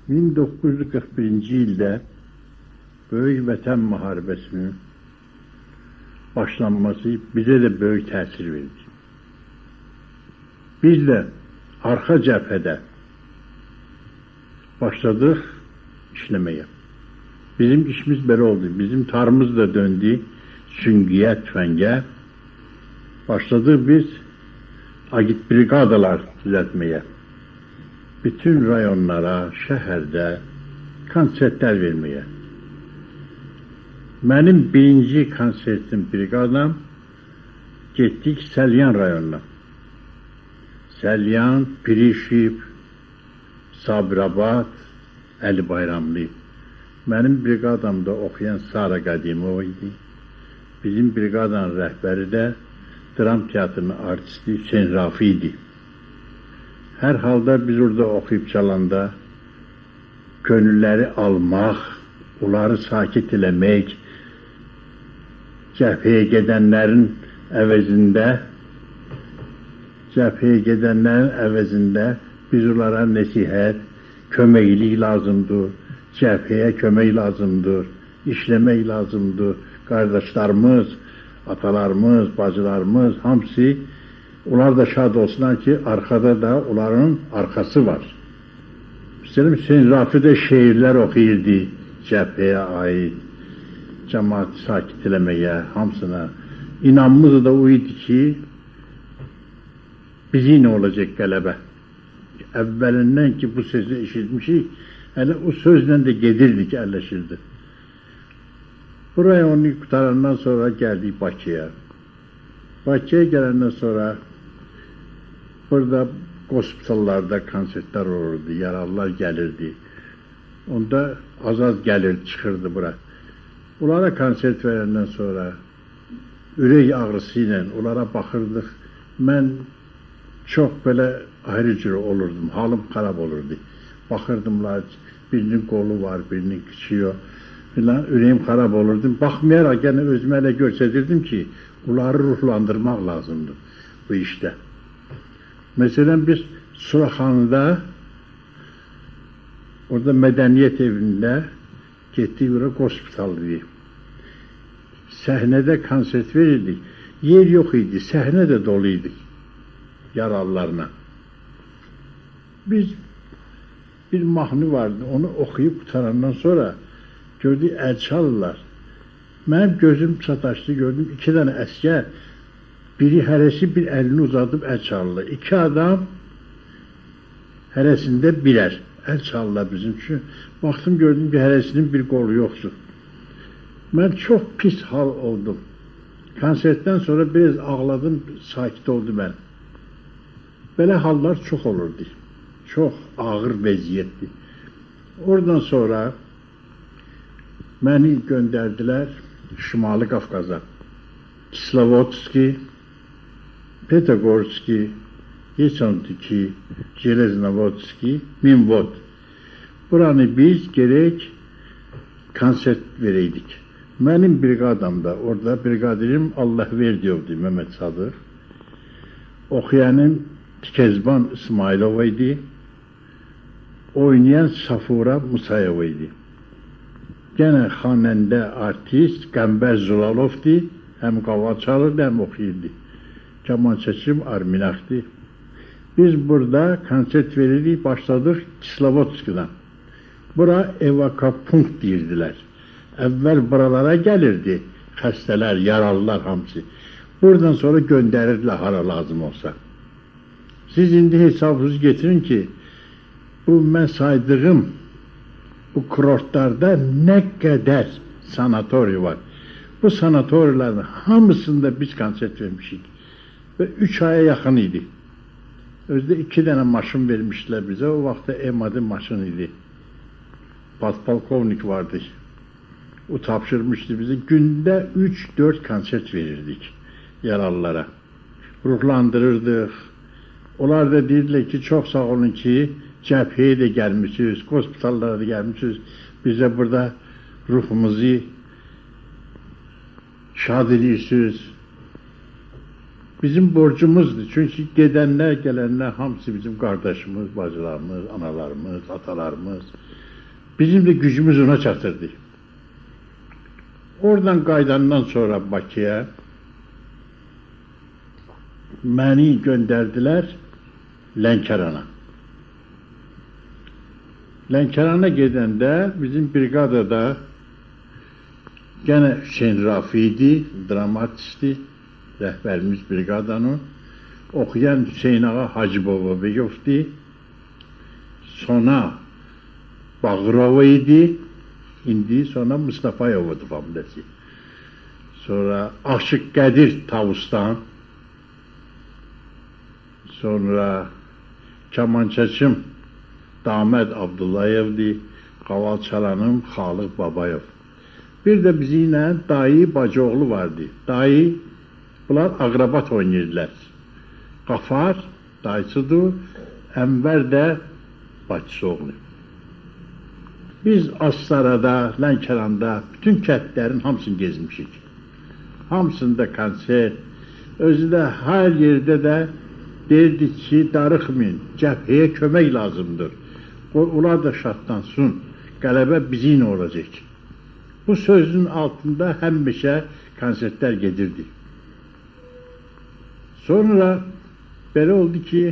1941-ci ildə Böyük Vətən Müharibəsinin başlanması bizə də böyük təsir verdi. Biz də arxa cəbhədə başladıq işləməyə. Bizim işimiz belə oldu. Bizim tarımız da döndü süngüyə, tüfəngə. Başladıq biz agit briqadalar düzəltməyə. Bütün rayonlara, şəhərdə konsertlər verməyə. Mənim birinci konsertim briqadam getdik Səlyan rayonuna. Səlyan, Pirişib, Sabirabad, Əli Bayramlı. Mənim briqadamda oxuyan Sara Qədimov idi. Bizim briqadanın rəhbəri də dram teatrının artisti Hüseyn Rafi idi. Hər halda biz orada oxuyub çalanda könülləri almaq, onları sakit eləmək, cəbhəyə gedənlərin əvəzində biz onlara nəsihət, köməklik lazımdır, cəbhəyə kömək lazımdır, işləmək lazımdır. Qardaşlarımız, atalarımız, bacılarımız, hamısı, onlar da şad olsunlar ki, arkada da onların arkası var. Üstəlik Hüseyin Rafi də şeirlər oxuyurdu cəbhəyə aid, cəmaatı sakit eləməyə, hamısına. İnanımız da o idi ki, bizimlə olacaq qələbə. Əvvəlindən ki, bu sözü eşitmişik, hələ o sözlə də gedirdik, əlləşirdi. Buraya onu qutarandan sonra gəldik Bakıya. Bakıya gələndən sonra burada hospitallarda konsertlər olurdu, yaralılar gəlirdi. Onda az gəlir, çıxırdı bura. Onlara konsert verəndən sonra ürək ağrısı ilə onlara baxırdıq. Mən çox belə ayrı cür olurdum, halım xarab olurdu. Baxırdımlar, birinin qolu var, birinin küçüyü yox. Ürəyim xarab olurdu. Baxmayaraq gene özümə elə göstərirdim ki, onları ruhlandırmaq lazımdır bu işdə. Məsələn, biz Suraxanıda, orada mədəniyyət evində getdik, orada hospitalıydı. Səhnədə konsert verirdik. Yer yox idi, səhnə də dolu idi yaralılarına. Biz bir mahnı vardı, onu oxuyub qutarandan sonra gördük, əl çalırlar. Mənim gözüm çataşdı, gördüm, 2 dənə əskər, biri hərəsi bir əlini uzadıb əl çalırlar. 2 adam hərəsində birər əl çalırlar bizim üçün. Baxdım, gördüm ki, hərəsinin bir qolu yoxdur. Mən çox pis hal oldum. Konsertdən sonra biraz ağladım, sakit oldu mən. Belə hallar çox olurdu. Çox ağır vəziyyətdir. Oradan sonra məni göndərdilər Şimali Qafqaza. Kislovodski, Petogorski, Yesantiki, Jeleznovodski, Minvod. Buranı biz gerək konsert verəydik. Mənim briqadamda, orada briqadirim Allahverdiyevdi, Mehmet Sadıq. Oxuyanım Tikezban İsmailova idi. Oynayan Safura Musayeva idi. Gene xanəndə artist Qəmbər Zulalovdi, həm qava çalırdı, həm oxuyurdu. Kamançaçım Arminaxdi. Biz burada konsert verirdik, başladıq Kislovodski'dan. Bura evakapunkt deyirdilər. Əvvəl buralara gəlirdi xəstələr, yaralılar hamısı. Buradan sonra göndərirdilər hara lazım olsa. Siz indi hesabınızı getirin ki, bu mən saydığım bu kurortlarda nə qədər sanatoriya var. Bu sanatoriyaların hamısında biz konsert vermişik. Və 3 aya yaxın idi. Özdə 2 dənə maşın vermişdilər bizə. O vaxtda EMAD maşın idi. Podpolkovnik vardı. O tapşırmışdı bize. Gündə 3-4 konsert verirdik yaralılara. Ruhlandırırdıq. Onlar da deyirlər ki, çox sağ olun ki, cəbhəyə də gəlmişsiniz, hospitallara da gəlmişsiniz. Bizə burada ruhumuzu şad edirsiniz. Bizim borcumuzdur. Çünkü gedənlər, gələnlər hamısı bizim qardaşımız, bacılarımız, analarımız, atalarımız. Bizim de gücümüz ona çatırdı. Oradan qaydandan sonra Bakıya məni göndərdilər Lənkərana. Lənkərana gedəndə bizim briqadada gene Hüseyin Rafi idi, dramatisti, rəhbərimiz briqadanın. Oxuyan Hüseyin Ağa Hacıbaba Beyovdi. Sonra Bağırova idi. İndi sonra Mustafayov'du familiyası. Sonra Aşık Qədir Tavustan. Sonra kamançaçım Daməd Abdullayevdi. Qaval çalanım Xalıq Babayov. Bir de bizimle dayı bacıoğlu vardı. Dayı, bunlar aqrabat oynayırlar. Qafar dayısıdır, Ənvər də bacısı oğlu. Biz Astarada, Lənkəranda bütün kəndlərin hamısını gezmişik. Hamısında konsert, özü də hər yerdə də derdik ki, darıxmayın, cəbhəyə kömək lazımdır. Onlar da şadlansın, qələbə bizimlə olacaq. Bu sözün altında həmişə konsertlər gedirdi. Sonra belə oldu ki,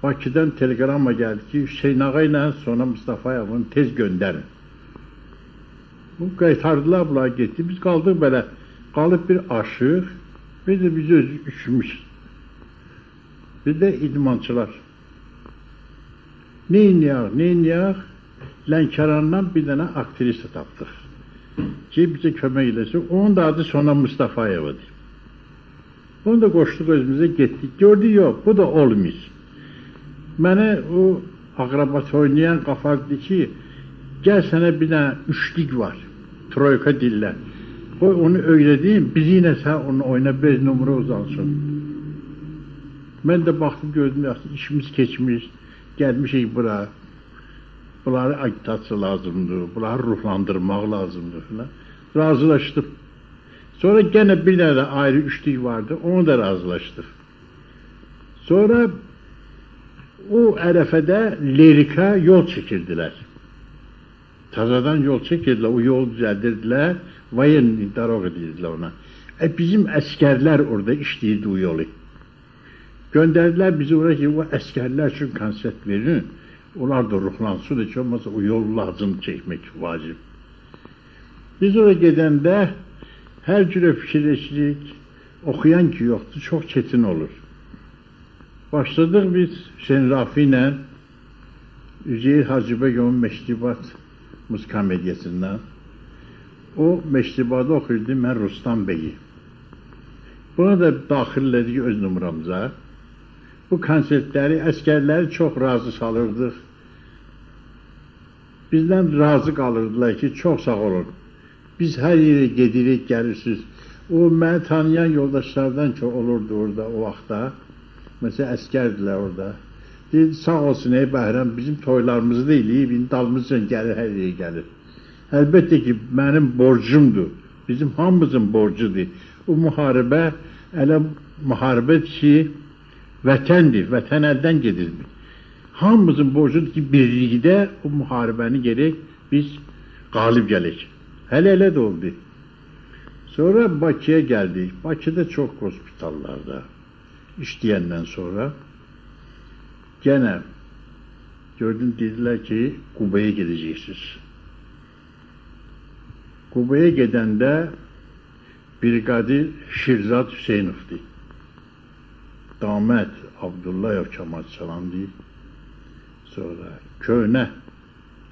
Bakıdan telegramma geldi ki, Hüseyin Ağa ilə sonra Mustafayev'in tez göndərin. Bu qaytardılar, bunlar getdi. Biz qaldıq belə, qalıb bir aşıq, bir də biz öz üçümüz. Bir də idmançılar. Neyniyaq? Lənkərandan bir dənə aktrisa tapdıq. Ki, bizə kömək eləsin. Onun da adı sonra Mustafayev'dir. Onu da qoşduq özümüzə, getdik. Gördük, yox, bu da olmuyor. Mənə o aqrabat oynayan qafardı ki, gəl sənə bir dənə üçlük var, troyka dillər. Qoy onu öyrədeyim, bizi yine sən onu oyna, bir numara uzansın. Mən də baxdım, gördüm, işimiz keçmiş, gəlmişik bura. Bunları agitasiya lazımdır, bunları ruhlandırmaq lazımdır falan. Razılaşdım. Sonra gene bir dənə də ayrı üçlük vardı, onu da razılaşdıq. Sonra o ərəfədə lirika yol çəkirdiler. Tazadan yol çəkirdiler, o yol düzəldirdilər, voyenni daroq edirdiler ona. Bizim əskərlər orada işləyirdi o yolu. Göndərdilər bizi oraya ki, o əskərlər üçün konsert verin, onlar da ruhlansın, heç olmazsa o yol lazım çəkmək vacib. Biz oraya gedəndə hər cürə fikirləşirik, oxuyan ki yoxdur, çox çetin olur. Başladıq biz Hüseyin Rafi ilə Üzeyir Hacıbəyovun Məşribat musikamediyasından. O Məşribatı oxuyurdu, mən Rustam Bəyi. Buna da daxillədik öz numuramıza. Bu konsertləri, əskərləri çox razı salırdıq. Bizdən razı qalırdılar ki, çox sağ olun. Biz hər yerə gedirik, gəlirsiniz. O, məni tanıyan yoldaşlardan ki, olurdu orada o vaxtda. Mesela əskərdirlər orada. Deyir, sağ olsun ey Bəhrəm, bizim toylarımızı da eləyib, indi dalımızdan gəlir, hər yere gəlir. Əlbəttə ki, mənim borcumdur, bizim hamımızın borcudur. O müharibə, elə müharibədir ki, vətəndir, vətən əldən gedirdi. Hamımızın borcudur ki, birlikdə o müharibəni gerək biz qalib gələk. Hələ də oldu. Sonra Bakıya gəldik. Bakıda çox hospitallarda işləyəndən sonra gene gördüm, dediler ki Qubaya gideceksiniz. Qubaya gedəndə Brigadir Şirzad Hüseynov'di. Daməd Abdullayov Kamal çalandı. Sonra köhnə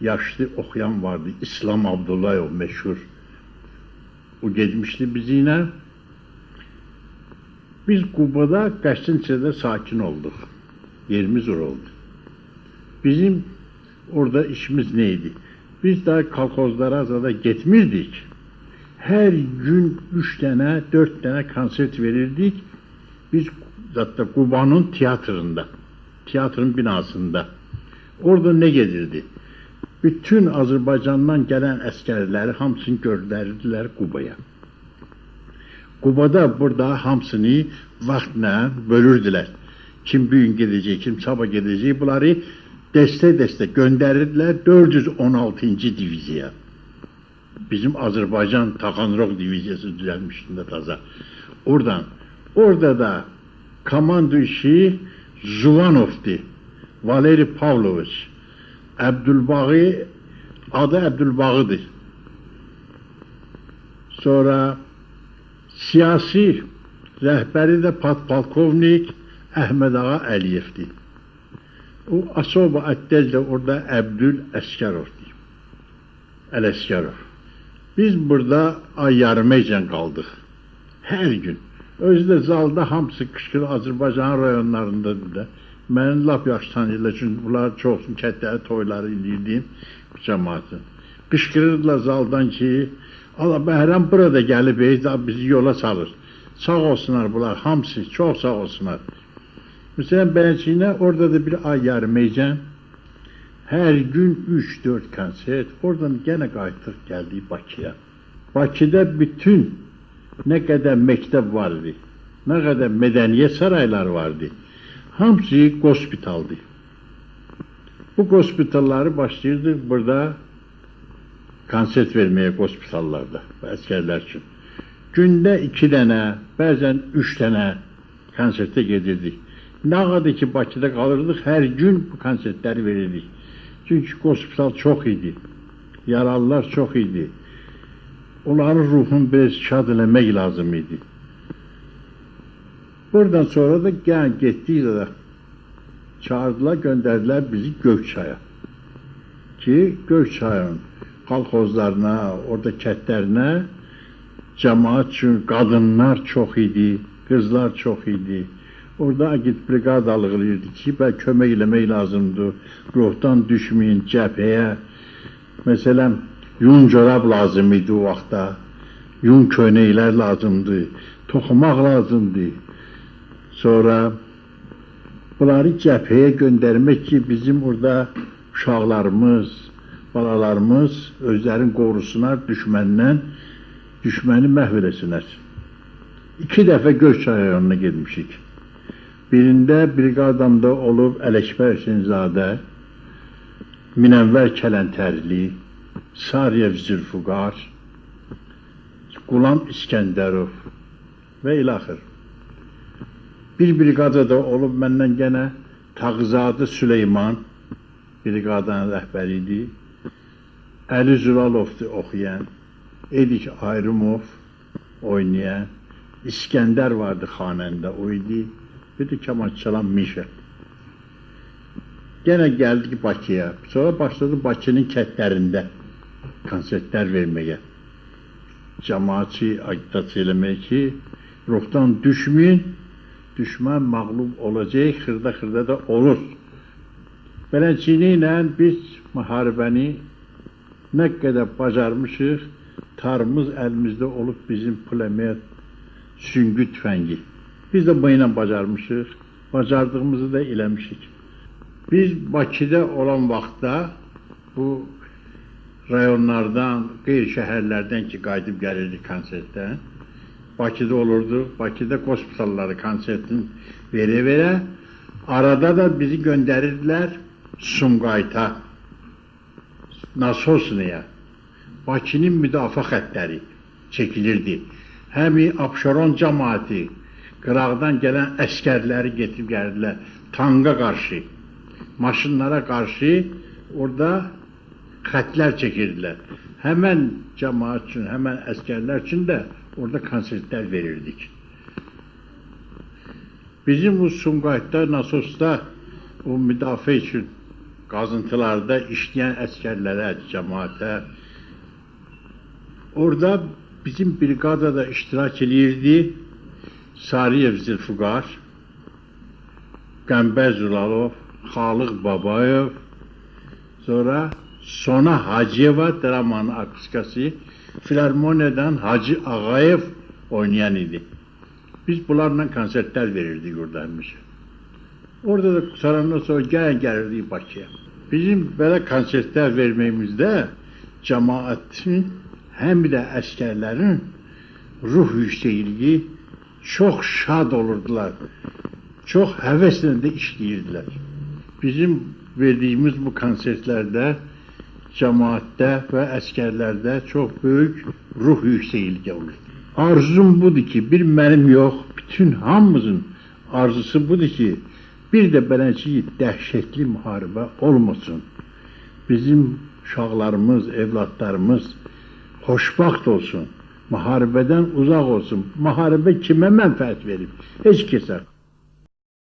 yaşlı oxuyan vardı, İslam Abdullayov meşhur. O getmişdi bizimlə. Biz Qubada Qəştinçədə sakin olduq. Yerimiz oldu. Bizim orada işimiz neydi? Biz daha kolxozlara zada getmirdik. Her gün 3 dənə, 4 dənə konsert verirdik. Biz zaten Qubanın tiyatrında, tiyatrın binasında. Orada ne gedirdi? Bütün Azərbaycandan gelen əskərləri hamısını göndərdilər Qubaya. Qubada burada hamısını vaxtla bölürdülər. Kim bugün gedəcək, kim sabah gedəcək. Bunları dəstə göndərirdilər 416-cı diviziya. Bizim Azərbaycan Taxanrog diviziyası düzəlmişdi də taza. Orada da komando işi Zuvanov'di. Valeri Pavloviç. Əbdülbağı, adı Əbdülbağıdır. Sonra siyasi rəhbəri də podpolkovnik Əhməd Ağa Əliyevdir. O Asoba Əddəldə orada Əbdül Əskərovdur. Ələskərov. Biz burada ay yarımeycən qaldıq. Hər gün. Özü də zalda hamısı qışqır Azərbaycan rayonlarındadır da. Məni lap yaxşı tanıyırlar, çünki bunlar çoxsun kətləri, toyları indirdim cəmaatın. Qışqırırdılar zaldan ki, Allah Bəhram burada gəlib, bizi yola salır. Sağ olsunlar bunlar, hamısı, çox sağ olsunlar. Məsələn, Bələnçiyinə orada da bir ay yarımeycən, hər gün 3-4 konsert, oradan yenə qayıtdıq, gəldik Bakıya. Bakıda bütün nə qədər məktəb vardı, nə qədər mədəniyyət saraylar vardı, hamısı qospitaldı. Bu qospitalları başlayırdıq burada konsert verməyə qospitallarda, əskərlər üçün. Gündə 2 dənə, bəzən 3 dənə konsertə gedirdik. Nə qədər ki, Bakıda qalırdıq, hər gün bu konsertləri verirdik. Çünki qospital çox idi, yaralılar çox idi. Onların ruhunu biraz şad eləmək lazım idi. Buradan sonra da getdik də çağırdılar, göndərdilər bizi Göyçaya. Ki, Göyçayın kolxozlarına, orada kətlərinə cəmaat üçün qadınlar çox idi, qızlar çox idi. Orada agit briqadalıq edirdi ki, kömək eləmək lazımdır, ruhdan düşməyin cəbhəyə. Məsələn, yun corab lazım idi o vaxtda, yun köynəklər lazımdır, toxumaq lazımdır. Sonra bunları cəbhəyə göndərmək ki, bizim orada uşaqlarımız, balalarımız özlərin qorusunar düşməndən, düşməni məhv eləsinlər. 2 dəfə Göyçay rayonuna getmişik. Birində briqadamda olub Ələkbər Hüseynzadə, Minənvər Kələntərli, Sarıyev Zülfüqar, Qulam İskəndərov və ilaxır. Bir briqadada olub məndən gənə Tağızadə Süleyman, briqadanın rəhbəri idi. Əli Zülalovdur oxuyan, Edik Ayrımov oynayan, İskəndər vardı xanəndə, o idi. Bir də Kemal Çalan Mişə. Yenə gəldik Bakıya. Sonra başladı Bakının kətlərində konsertlər verməyə. Cəmaatçı agitasiya eləmək ki, ruhdan düşməyin, düşmən məğlub olacaq, xırda da olur. Bələnçini ilə biz müharibəni nə qədər bacarmışıq, tarımız əlimizdə olub bizim pulemyot süngü tüfəngi. Biz də bu ilə bacarmışıq, bacardığımızı da eləmişik. Biz Bakıda olan vaxtda bu rayonlardan, qeyri-şəhərlərdən ki, qayıdıb gəlirdik konsertdən, Bakıda olurdu, Bakıda qospitalları konsertin verə-verə, arada da bizi göndərirdilər Sumqayıta, Nasosnaya, Bakının müdafiə xəttləri çəkilirdi. Həmi Abşeron cəmaati, qıraqdan gələn əskərləri getirib gəldilər, tanqa qarşı, maşınlara qarşı orada xətlər çəkirdilər. Həmən cəmaat üçün, həmən əskərlər üçün də orada konsertlər verirdik. Bizim bu Sumqayıtda, Nasosda o müdafiə üçün qazıntılarda işləyən əskərlərə, cəmaata orada bizim briqadada iştirak edirdi. Sarıyev Zülfüqar, Qəmbər Zülalov, Xalıq Babayev, sonra Sona Hacıyeva dramanın akustikası, Filarmoniyadan Hacı Ağayev oynayan idi. Biz bunlarla konsertlər verirdik orada həmişə. Orada da qutarandan sonra gəlirdik Bakıya. Bizim belə konsertlər verməyimizdə cəmaətin, həm də əskərlərin ruh yüksəkliyi çox şad olurdular, çox həvəslə də işləyirdilər. Bizim verdiyimiz bu konsertlərdə cəmaətdə və əskərlərdə çox böyük ruh yüksəkliyi olur. Arzum budur ki, bir mənim yox, bütün hamımızın arzusu budur ki, bir də beləci dəhşətli müharibə olmasın. Bizim uşaqlarımız, evlatlarımız xoşbaxt olsun, müharibədən uzaq olsun. Müharibə kimə mənfəət verib? Heç kəsə.